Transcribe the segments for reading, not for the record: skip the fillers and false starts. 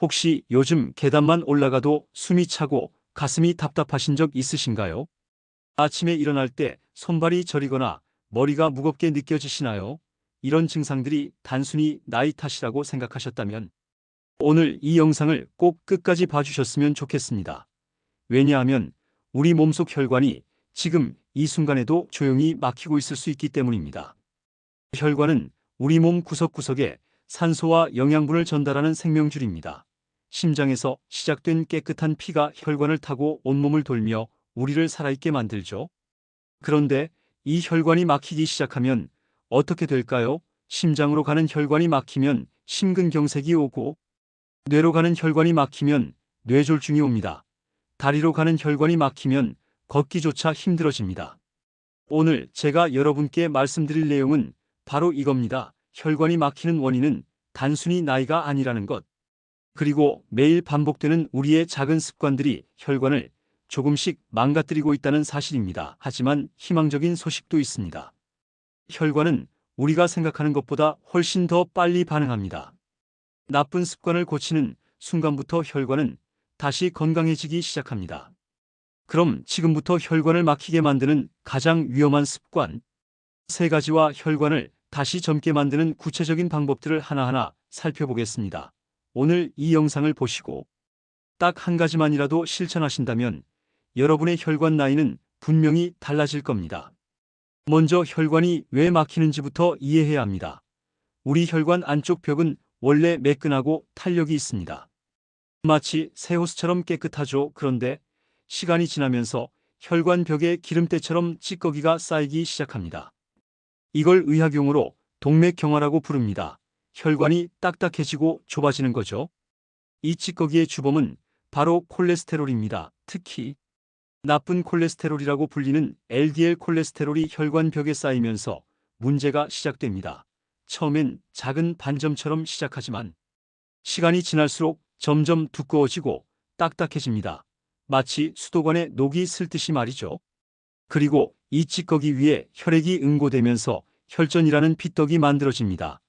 혹시 요즘 계단만 올라가도 숨이 차고 가슴이 답답하신 적 있으신가요? 아침에 일어날 때 손발이 저리거나 머리가 무겁게 느껴지시나요? 이런 증상들이 단순히 나이 탓이라고 생각하셨다면 오늘 이 영상을 꼭 끝까지 봐주셨으면 좋겠습니다. 왜냐하면 우리 몸속 혈관이 지금 이 순간에도 조용히 막히고 있을 수 있기 때문입니다. 혈관은 우리 몸 구석구석에 산소와 영양분을 전달하는 생명줄입니다. 심장에서 시작된 깨끗한 피가 혈관을 타고 온몸을 돌며 우리를 살아있게 만들죠. 그런데 이 혈관이 막히기 시작하면 어떻게 될까요? 심장으로 가는 혈관이 막히면 심근경색이 오고, 뇌로 가는 혈관이 막히면 뇌졸중이 옵니다. 다리로 가는 혈관이 막히면 걷기조차 힘들어집니다. 오늘 제가 여러분께 말씀드릴 내용은 바로 이겁니다. 혈관이 막히는 원인은 단순히 나이가 아니라는 것. 그리고 매일 반복되는 우리의 작은 습관들이 혈관을 조금씩 망가뜨리고 있다는 사실입니다. 하지만 희망적인 소식도 있습니다. 혈관은 우리가 생각하는 것보다 훨씬 더 빨리 반응합니다. 나쁜 습관을 고치는 순간부터 혈관은 다시 건강해지기 시작합니다. 그럼 지금부터 혈관을 막히게 만드는 가장 위험한 습관 3가지와 혈관을 다시 젊게 만드는 구체적인 방법들을 하나하나 살펴보겠습니다. 오늘 이 영상을 보시고 딱 한 가지만이라도 실천하신다면 여러분의 혈관 나이는 분명히 달라질 겁니다. 먼저 혈관이 왜 막히는지부터 이해해야 합니다. 우리 혈관 안쪽 벽은 원래 매끈하고 탄력이 있습니다. 마치 새 호스처럼 깨끗하죠. 그런데 시간이 지나면서 혈관 벽에 기름때처럼 찌꺼기가 쌓이기 시작합니다. 이걸 의학용어로 동맥경화라고 부릅니다. 혈관이 딱딱해지고 좁아지는 거죠. 이 찌꺼기의 주범은 바로 콜레스테롤입니다. 특히 나쁜 콜레스테롤이라고 불리는 LDL 콜레스테롤이 혈관 벽에 쌓이면서 문제가 시작됩니다. 처음엔 작은 반점처럼 시작하지만 시간이 지날수록 점점 두꺼워지고 딱딱해집니다. 마치 수도관에 녹이 슬듯이 말이죠. 그리고 이 찌꺼기 위에 혈액이 응고되면서 혈전이라는 피떡이 만들어집니다.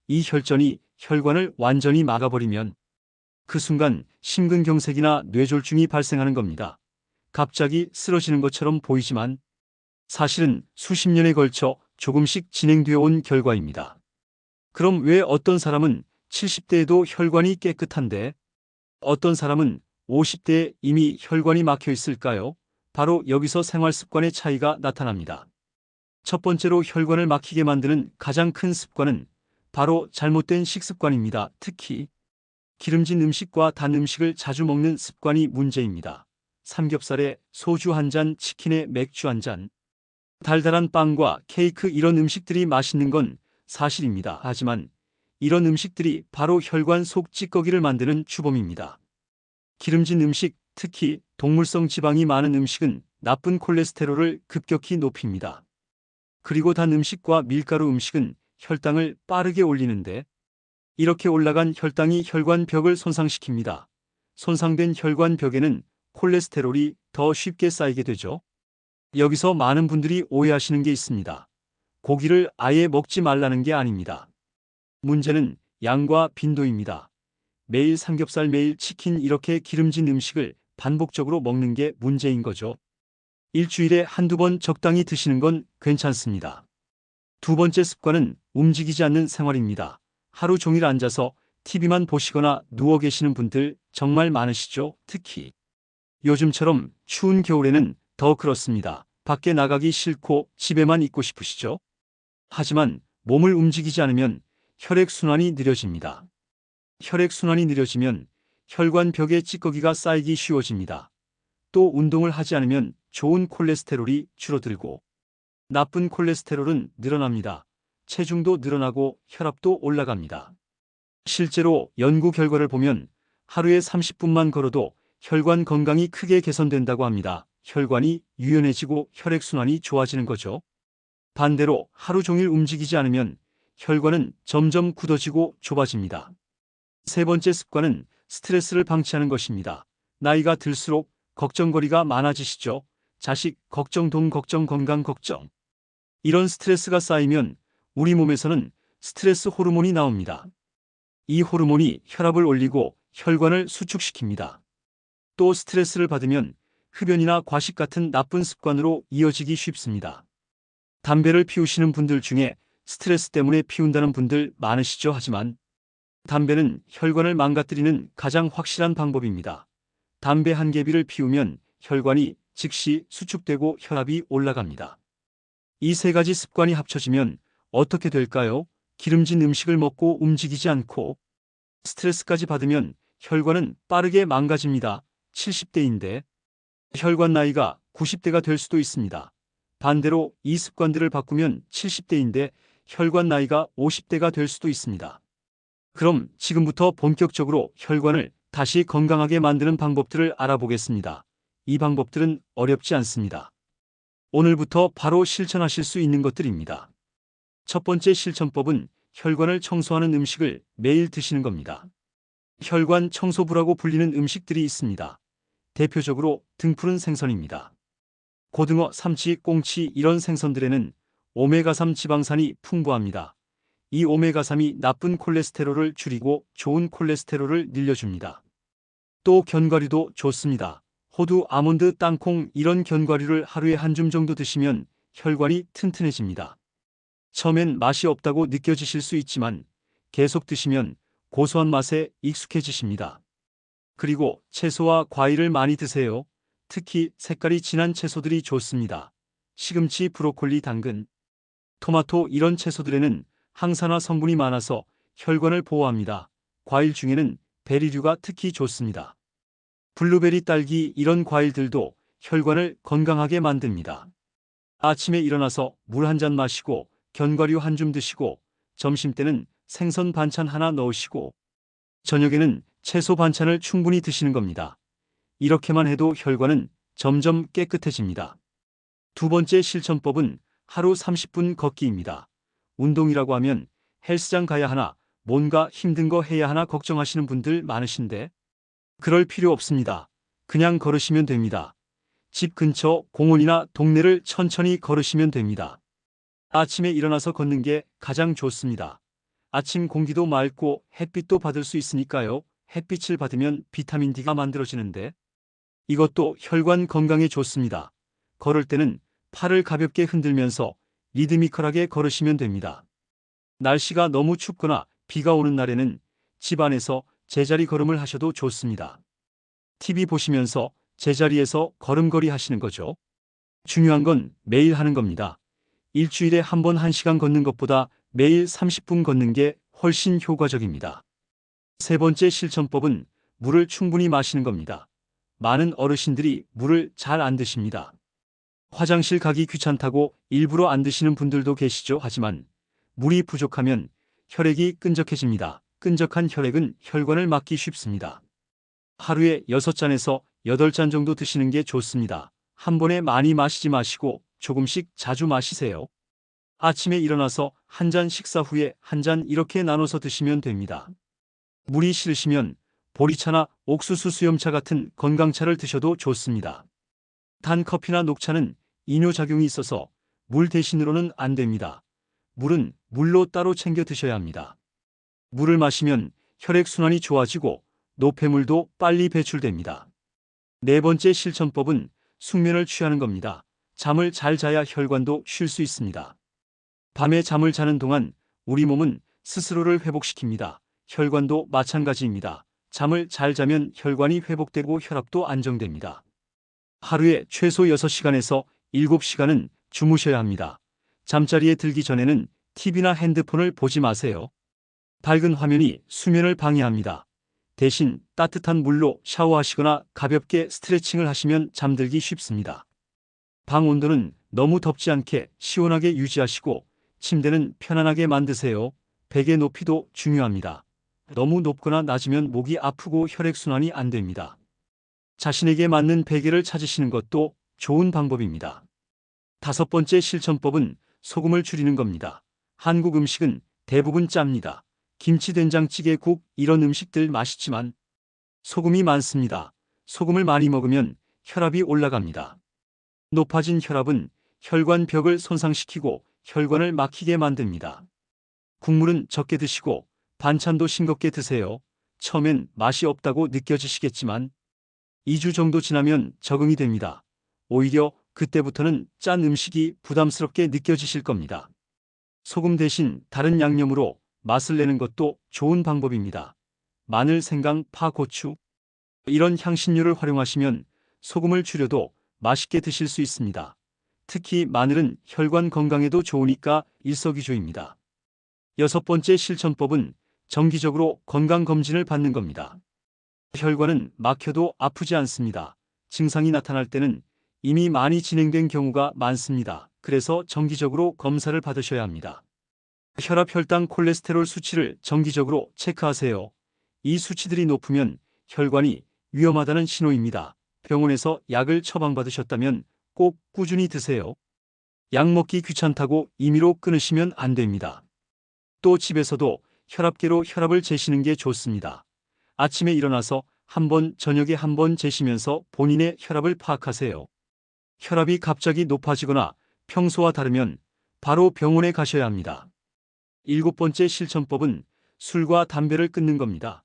이 혈전이 혈관을 완전히 막아버리면 그 순간 심근경색이나 뇌졸중이 발생하는 겁니다. 갑자기 쓰러지는 것처럼 보이지만 사실은 수십 년에 걸쳐 조금씩 진행되어 온 결과입니다. 그럼 왜 어떤 사람은 70대에도 혈관이 깨끗한데 어떤 사람은 50대에 이미 혈관이 막혀 있을까요? 바로 여기서 생활 습관의 차이가 나타납니다. 첫 번째로 혈관을 막히게 만드는 가장 큰 습관은 바로 잘못된 식습관입니다. 특히 기름진 음식과 단 음식을 자주 먹는 습관이 문제입니다. 삼겹살에 소주 한 잔, 치킨에 맥주 한 잔, 달달한 빵과 케이크 이런 음식들이 맛있는 건 사실입니다. 하지만 이런 음식들이 바로 혈관 속 찌꺼기를 만드는 주범입니다. 기름진 음식, 특히 동물성 지방이 많은 음식은 나쁜 콜레스테롤을 급격히 높입니다. 그리고 단 음식과 밀가루 음식은 혈당을 빠르게 올리는데 이렇게 올라간 혈당이 혈관 벽을 손상시킵니다. 손상된 혈관 벽에는 콜레스테롤이 더 쉽게 쌓이게 되죠. 여기서 많은 분들이 오해하시는 게 있습니다. 고기를 아예 먹지 말라는 게 아닙니다. 문제는 양과 빈도입니다. 매일 삼겹살, 매일 치킨 이렇게 기름진 음식을 반복적으로 먹는 게 문제인 거죠. 일주일에 한두 번 적당히 드시는 건 괜찮습니다. 두 번째 습관은 움직이지 않는 생활입니다. 하루 종일 앉아서 TV만 보시거나 누워 계시는 분들 정말 많으시죠? 특히 요즘처럼 추운 겨울에는 더 그렇습니다. 밖에 나가기 싫고 집에만 있고 싶으시죠? 하지만 몸을 움직이지 않으면 혈액순환이 느려집니다. 혈액순환이 느려지면 혈관 벽에 찌꺼기가 쌓이기 쉬워집니다. 또 운동을 하지 않으면 좋은 콜레스테롤이 줄어들고 나쁜 콜레스테롤은 늘어납니다. 체중도 늘어나고 혈압도 올라갑니다. 실제로 연구 결과를 보면 하루에 30분만 걸어도 혈관 건강이 크게 개선된다고 합니다. 혈관이 유연해지고 혈액순환이 좋아지는 거죠. 반대로 하루 종일 움직이지 않으면 혈관은 점점 굳어지고 좁아집니다. 세 번째 습관은 스트레스를 방치하는 것입니다. 나이가 들수록 걱정거리가 많아지시죠? 자식 걱정, 돈 걱정, 건강 걱정. 이런 스트레스가 쌓이면 우리 몸에서는 스트레스 호르몬이 나옵니다. 이 호르몬이 혈압을 올리고 혈관을 수축시킵니다. 또 스트레스를 받으면 흡연이나 과식 같은 나쁜 습관으로 이어지기 쉽습니다. 담배를 피우시는 분들 중에 스트레스 때문에 피운다는 분들 많으시죠? 하지만 담배는 혈관을 망가뜨리는 가장 확실한 방법입니다. 담배 한 개비를 피우면 혈관이 즉시 수축되고 혈압이 올라갑니다. 이 세 가지 습관이 합쳐지면 어떻게 될까요? 기름진 음식을 먹고 움직이지 않고 스트레스까지 받으면 혈관은 빠르게 망가집니다. 70대인데 혈관 나이가 90대가 될 수도 있습니다. 반대로 이 습관들을 바꾸면 70대인데 혈관 나이가 50대가 될 수도 있습니다. 그럼 지금부터 본격적으로 혈관을 다시 건강하게 만드는 방법들을 알아보겠습니다. 이 방법들은 어렵지 않습니다. 오늘부터 바로 실천하실 수 있는 것들입니다. 첫 번째 실천법은 혈관을 청소하는 음식을 매일 드시는 겁니다. 혈관 청소부라고 불리는 음식들이 있습니다. 대표적으로 등푸른 생선입니다. 고등어, 삼치, 꽁치 이런 생선들에는 오메가3 지방산이 풍부합니다. 이 오메가3이 나쁜 콜레스테롤을 줄이고 좋은 콜레스테롤을 늘려줍니다. 또 견과류도 좋습니다. 호두, 아몬드, 땅콩 이런 견과류를 하루에 한 줌 정도 드시면 혈관이 튼튼해집니다. 처음엔 맛이 없다고 느껴지실 수 있지만 계속 드시면 고소한 맛에 익숙해지십니다. 그리고 채소와 과일을 많이 드세요. 특히 색깔이 진한 채소들이 좋습니다. 시금치, 브로콜리, 당근, 토마토 이런 채소들에는 항산화 성분이 많아서 혈관을 보호합니다. 과일 중에는 베리류가 특히 좋습니다. 블루베리, 딸기 이런 과일들도 혈관을 건강하게 만듭니다. 아침에 일어나서 물 한 잔 마시고 견과류 한 줌 드시고 점심때는 생선 반찬 하나 넣으시고 저녁에는 채소 반찬을 충분히 드시는 겁니다. 이렇게만 해도 혈관은 점점 깨끗해집니다. 두 번째 실천법은 하루 30분 걷기입니다. 운동이라고 하면 헬스장 가야 하나, 뭔가 힘든 거 해야 하나 걱정하시는 분들 많으신데 그럴 필요 없습니다. 그냥 걸으시면 됩니다. 집 근처 공원이나 동네를 천천히 걸으시면 됩니다. 아침에 일어나서 걷는 게 가장 좋습니다. 아침 공기도 맑고 햇빛도 받을 수 있으니까요. 햇빛을 받으면 비타민 D가 만들어지는데 이것도 혈관 건강에 좋습니다. 걸을 때는 팔을 가볍게 흔들면서 리드미컬하게 걸으시면 됩니다. 날씨가 너무 춥거나 비가 오는 날에는 집 안에서 제자리 걸음을 하셔도 좋습니다. TV 보시면서 제자리에서 걸음걸이 하시는 거죠. 중요한 건 매일 하는 겁니다. 일주일에 한 번 1시간 걷는 것보다 매일 30분 걷는 게 훨씬 효과적입니다. 세 번째 실천법은 물을 충분히 마시는 겁니다. 많은 어르신들이 물을 잘 안 드십니다. 화장실 가기 귀찮다고 일부러 안 드시는 분들도 계시죠. 하지만 물이 부족하면 혈액이 끈적해집니다. 끈적한 혈액은 혈관을 막기 쉽습니다. 하루에 6잔에서 8잔 정도 드시는 게 좋습니다. 한 번에 많이 마시지 마시고 조금씩 자주 마시세요. 아침에 일어나서 한 잔, 식사 후에 한 잔 이렇게 나눠서 드시면 됩니다. 물이 싫으시면 보리차나 옥수수 수염차 같은 건강차를 드셔도 좋습니다. 단 커피나 녹차는 이뇨작용이 있어서 물 대신으로는 안 됩니다. 물은 물로 따로 챙겨 드셔야 합니다. 물을 마시면 혈액순환이 좋아지고 노폐물도 빨리 배출됩니다. 네 번째 실천법은 숙면을 취하는 겁니다. 잠을 잘 자야 혈관도 쉴 수 있습니다. 밤에 잠을 자는 동안 우리 몸은 스스로를 회복시킵니다. 혈관도 마찬가지입니다. 잠을 잘 자면 혈관이 회복되고 혈압도 안정됩니다. 하루에 최소 6시간에서 7시간은 주무셔야 합니다. 잠자리에 들기 전에는 TV나 핸드폰을 보지 마세요. 밝은 화면이 수면을 방해합니다. 대신 따뜻한 물로 샤워하시거나 가볍게 스트레칭을 하시면 잠들기 쉽습니다. 방 온도는 너무 덥지 않게 시원하게 유지하시고 침대는 편안하게 만드세요. 베개 높이도 중요합니다. 너무 높거나 낮으면 목이 아프고 혈액순환이 안 됩니다. 자신에게 맞는 베개를 찾으시는 것도 좋은 방법입니다. 다섯 번째 실천법은 소금을 줄이는 겁니다. 한국 음식은 대부분 짭니다. 김치, 된장찌개, 국 이런 음식들 맛있지만 소금이 많습니다. 소금을 많이 먹으면 혈압이 올라갑니다. 높아진 혈압은 혈관벽을 손상시키고 혈관을 막히게 만듭니다. 국물은 적게 드시고 반찬도 싱겁게 드세요. 처음엔 맛이 없다고 느껴지시겠지만 2주 정도 지나면 적응이 됩니다. 오히려 그때부터는 짠 음식이 부담스럽게 느껴지실 겁니다. 소금 대신 다른 양념으로 맛을 내는 것도 좋은 방법입니다. 마늘, 생강, 파, 고추 이런 향신료를 활용하시면 소금을 줄여도 맛있게 드실 수 있습니다. 특히 마늘은 혈관 건강에도 좋으니까 일석이조입니다. 6번째 실천법은 정기적으로 건강검진을 받는 겁니다. 혈관은 막혀도 아프지 않습니다. 증상이 나타날 때는 이미 많이 진행된 경우가 많습니다. 그래서 정기적으로 검사를 받으셔야 합니다. 혈압, 혈당, 콜레스테롤 수치를 정기적으로 체크하세요. 이 수치들이 높으면 혈관이 위험하다는 신호입니다. 병원에서 약을 처방받으셨다면 꼭 꾸준히 드세요. 약 먹기 귀찮다고 임의로 끊으시면 안 됩니다. 또 집에서도 혈압계로 혈압을 재시는 게 좋습니다. 아침에 일어나서 한 번, 저녁에 한 번 재시면서 본인의 혈압을 파악하세요. 혈압이 갑자기 높아지거나 평소와 다르면 바로 병원에 가셔야 합니다. 7번째 실천법은 술과 담배를 끊는 겁니다.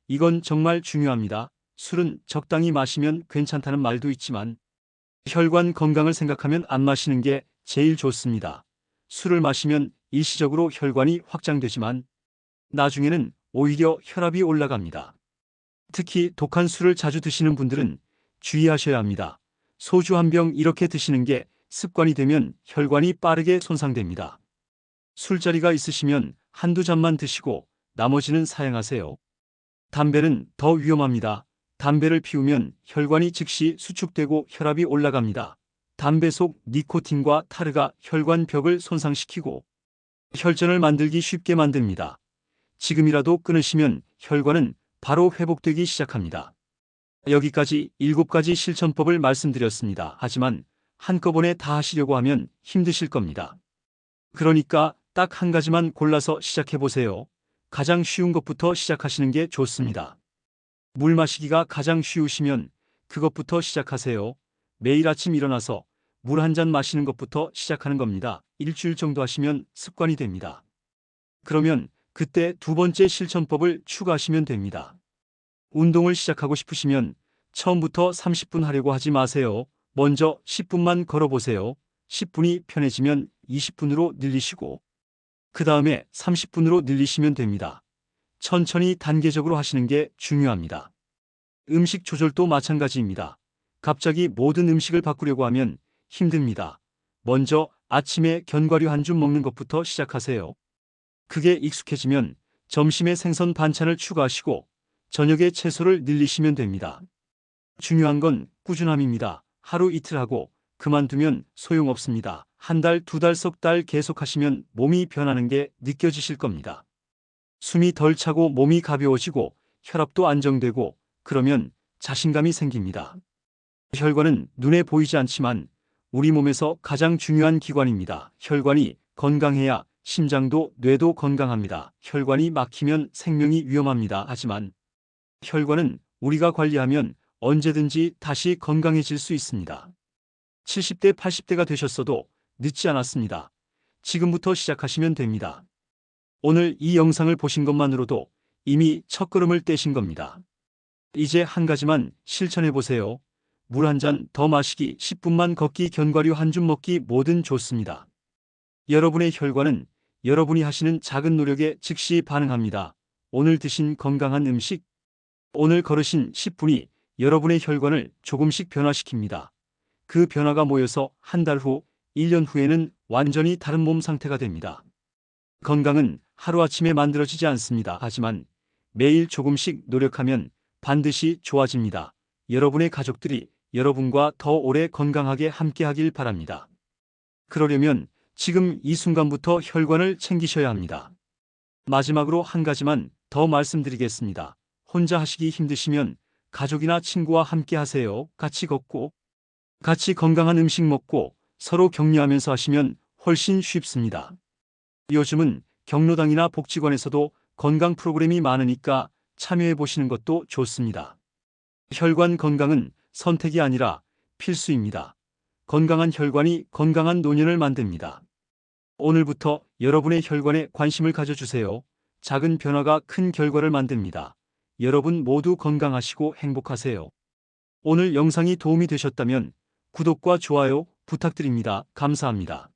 이건 정말 중요합니다. 술은 적당히 마시면 괜찮다는 말도 있지만 혈관 건강을 생각하면 안 마시는 게 제일 좋습니다. 술을 마시면 일시적으로 혈관이 확장되지만 나중에는 오히려 혈압이 올라갑니다. 특히 독한 술을 자주 드시는 분들은 주의하셔야 합니다. 소주 한 병 이렇게 드시는 게 습관이 되면 혈관이 빠르게 손상됩니다. 술자리가 있으시면 한두 잔만 드시고 나머지는 사양하세요. 담배는 더 위험합니다. 담배를 피우면 혈관이 즉시 수축되고 혈압이 올라갑니다. 담배 속 니코틴과 타르가 혈관 벽을 손상시키고 혈전을 만들기 쉽게 만듭니다. 지금이라도 끊으시면 혈관은 바로 회복되기 시작합니다. 여기까지 7가지 실천법을 말씀드렸습니다. 하지만 한꺼번에 다 하시려고 하면 힘드실 겁니다. 그러니까 딱 한 가지만 골라서 시작해보세요. 가장 쉬운 것부터 시작하시는 게 좋습니다. 물 마시기가 가장 쉬우시면 그것부터 시작하세요. 매일 아침 일어나서 물 한 잔 마시는 것부터 시작하는 겁니다. 일주일 정도 하시면 습관이 됩니다. 그러면 그때 2번째 실천법을 추가하시면 됩니다. 운동을 시작하고 싶으시면 처음부터 30분 하려고 하지 마세요. 먼저 10분만 걸어보세요. 10분이 편해지면 20분으로 늘리시고 그 다음에 30분으로 늘리시면 됩니다. 천천히 단계적으로 하시는 게 중요합니다. 음식 조절도 마찬가지입니다. 갑자기 모든 음식을 바꾸려고 하면 힘듭니다. 먼저 아침에 견과류 한 줌 먹는 것부터 시작하세요. 그게 익숙해지면 점심에 생선 반찬을 추가하시고 저녁에 채소를 늘리시면 됩니다. 중요한 건 꾸준함입니다. 하루 이틀 하고 그만두면 소용없습니다. 한 달, 2달, 석 달 계속하시면 몸이 변하는 게 느껴지실 겁니다. 숨이 덜 차고 몸이 가벼워지고 혈압도 안정되고 그러면 자신감이 생깁니다. 혈관은 눈에 보이지 않지만 우리 몸에서 가장 중요한 기관입니다. 혈관이 건강해야 심장도 뇌도 건강합니다. 혈관이 막히면 생명이 위험합니다. 하지만 혈관은 우리가 관리하면 언제든지 다시 건강해질 수 있습니다. 70대, 80대가 되셨어도 늦지 않았습니다. 지금부터 시작하시면 됩니다. 오늘 이 영상을 보신 것만으로도 이미 첫걸음을 떼신 겁니다. 이제 한 가지만 실천해 보세요. 물 한 잔 더 마시기, 10분만 걷기, 견과류 한 줌 먹기 뭐든 좋습니다. 여러분의 혈관은 여러분이 하시는 작은 노력에 즉시 반응합니다. 오늘 드신 건강한 음식, 오늘 걸으신 10분이 여러분의 혈관을 조금씩 변화시킵니다. 그 변화가 모여서 한 달 후, 1년 후에는 완전히 다른 몸 상태가 됩니다. 건강은 하루아침에 만들어지지 않습니다. 하지만 매일 조금씩 노력하면 반드시 좋아집니다. 여러분의 가족들이 여러분과 더 오래 건강하게 함께하길 바랍니다. 그러려면 지금 이 순간부터 혈관을 챙기셔야 합니다. 마지막으로 한 가지만 더 말씀드리겠습니다. 혼자 하시기 힘드시면 가족이나 친구와 함께 하세요. 같이 걷고 같이 건강한 음식 먹고 서로 격려하면서 하시면 훨씬 쉽습니다. 요즘은 경로당이나 복지관에서도 건강 프로그램이 많으니까 참여해 보시는 것도 좋습니다. 혈관 건강은 선택이 아니라 필수입니다. 건강한 혈관이 건강한 노년을 만듭니다. 오늘부터 여러분의 혈관에 관심을 가져주세요. 작은 변화가 큰 결과를 만듭니다. 여러분 모두 건강하시고 행복하세요. 오늘 영상이 도움이 되셨다면 구독과 좋아요 부탁드립니다. 감사합니다.